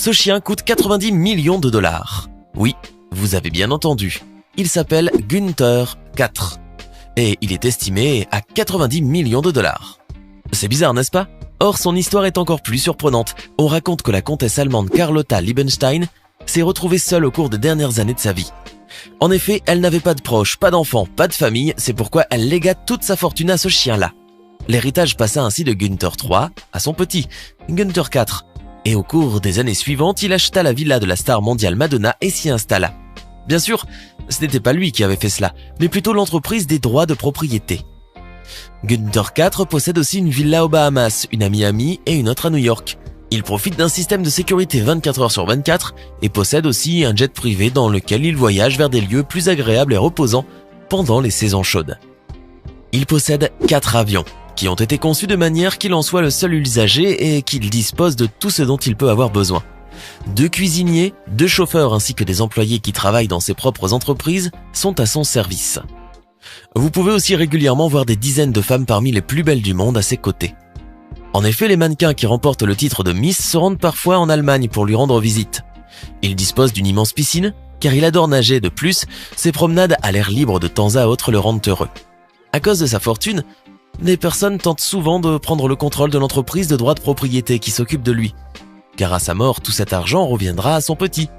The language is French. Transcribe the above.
Ce chien coûte 90 millions de dollars. Oui, vous avez bien entendu. Il s'appelle Gunther 4. Et il est estimé à 90 millions de dollars. C'est bizarre, n'est-ce pas? Or, son histoire est encore plus surprenante. On raconte que la comtesse allemande Carlotta Liebenstein s'est retrouvée seule au cours des dernières années de sa vie. En effet, elle n'avait pas de proches, pas d'enfants, pas de famille, c'est pourquoi elle légua toute sa fortune à ce chien-là. L'héritage passa ainsi de Gunther 3 à son petit, Gunther 4. Et au cours des années suivantes, il acheta la villa de la star mondiale Madonna et s'y installa. Bien sûr, ce n'était pas lui qui avait fait cela, mais plutôt l'entreprise des droits de propriété. Gunther 4 possède aussi une villa aux Bahamas, une à Miami et une autre à New York. Il profite d'un système de sécurité 24 heures sur 24 et possède aussi un jet privé dans lequel il voyage vers des lieux plus agréables et reposants pendant les saisons chaudes. Il possède 4 avions qui ont été conçus de manière qu'il en soit le seul usager et qu'il dispose de tout ce dont il peut avoir besoin. 2 cuisiniers, 2 chauffeurs ainsi que des employés qui travaillent dans ses propres entreprises sont à son service. Vous pouvez aussi régulièrement voir des dizaines de femmes parmi les plus belles du monde à ses côtés. En effet, les mannequins qui remportent le titre de Miss se rendent parfois en Allemagne pour lui rendre visite. Il dispose d'une immense piscine, car il adore nager. De plus, ses promenades à l'air libre de temps à autre le rendent heureux. À cause de sa fortune, des personnes tentent souvent de prendre le contrôle de l'entreprise de droits de propriété qui s'occupe de lui. Car à sa mort, tout cet argent reviendra à son petit.